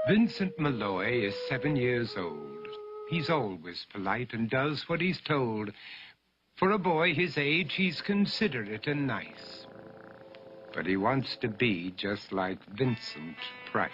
Vincent Malloy is 7 years old. He's always polite and does what he's told. For a boy his age, he's considerate and nice. But he wants to be just like Vincent Price.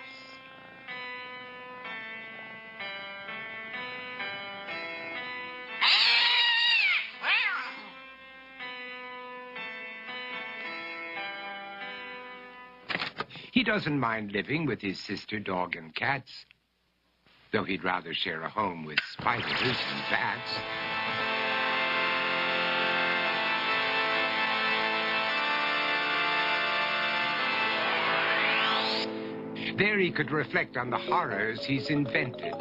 He doesn't mind living with his sister, dog, and cats, though he'd rather share a home with spiders and bats. There he could reflect on the horrors he's invented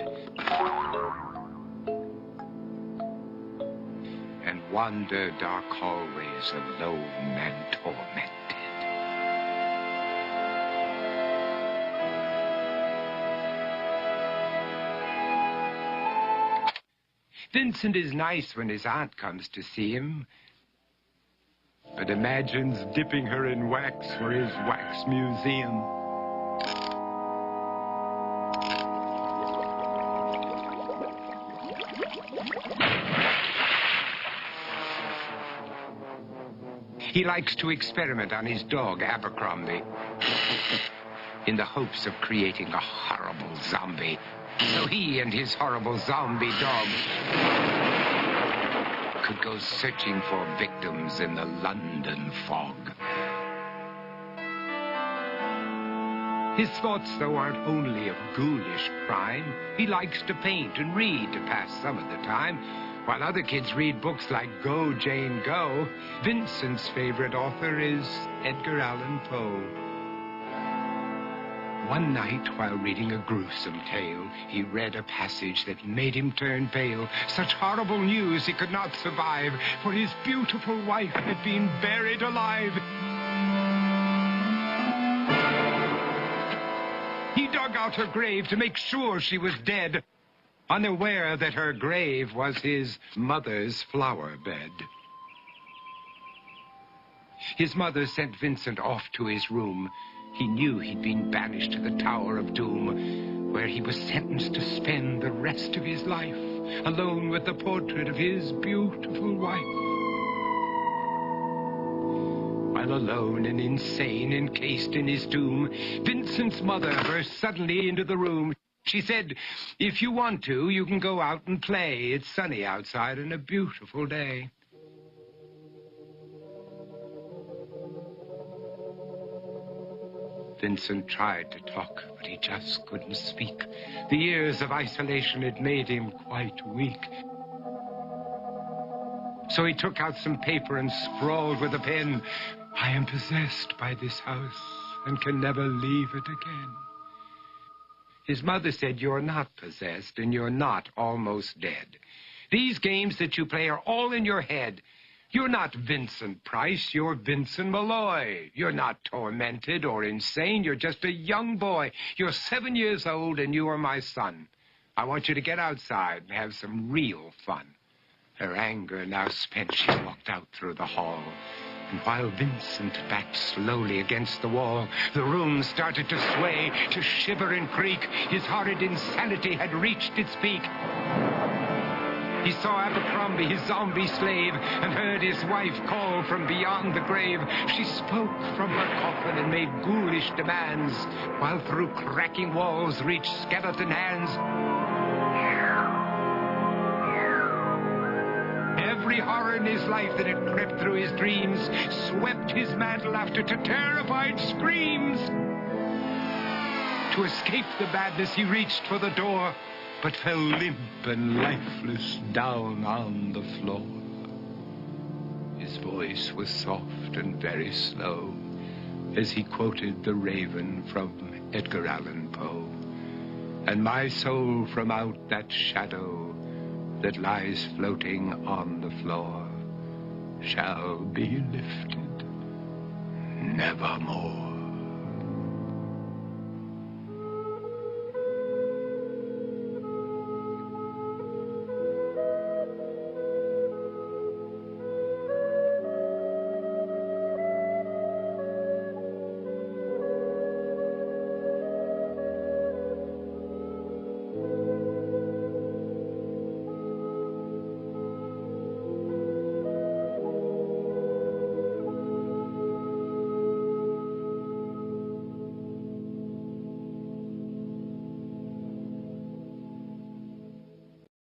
and wander dark hallways alone and tormented. Vincent is nice when his aunt comes to see him, but imagines dipping her in wax for his wax museum. He likes to experiment on his dog, Abercrombie, in the hopes of creating a horrible zombie. So he and his horrible zombie dog could go searching for victims in the London fog. His thoughts, though, aren't only of ghoulish crime. He likes to paint and read to pass some of the time. While other kids read books like Go, Jane, Go, Vincent's favorite author is Edgar Allan Poe. One night, while reading a gruesome tale, he read a passage that made him turn pale. Such horrible news he could not survive, for his beautiful wife had been buried alive. He dug out her grave to make sure she was dead, unaware that her grave was his mother's flower bed. His mother sent Vincent off to his room. He knew he'd been banished to the Tower of Doom, where he was sentenced to spend the rest of his life alone with the portrait of his beautiful wife. While alone and insane, encased in his tomb, Vincent's mother burst suddenly into the room. She said, "If you want to, you can go out and play. It's sunny outside and a beautiful day." Vincent tried to talk, but he just couldn't speak. The years of isolation had made him quite weak. So he took out some paper and scrawled with a pen, "I am possessed by this house and can never leave it again." His mother said, "You're not possessed and you're not almost dead. These games that you play are all in your head. You're not Vincent Price, you're Vincent Malloy. You're not tormented or insane, you're just a young boy. You're 7 years old and you are my son. I want you to get outside and have some real fun." Her anger now spent, she walked out through the hall. And while Vincent backed slowly against the wall, the room started to sway, to shiver and creak. His horrid insanity had reached its peak. He saw Abercrombie, his zombie slave, and heard his wife call from beyond the grave. She spoke from her coffin and made ghoulish demands, while through cracking walls reached skeleton hands. Every horror in his life that had crept through his dreams swept his mantle after to terrified screams. To escape the madness, he reached for the door, but fell limp and lifeless down on the floor. His voice was soft and very slow as he quoted The Raven from Edgar Allan Poe. "And my soul from out that shadow that lies floating on the floor shall be lifted nevermore."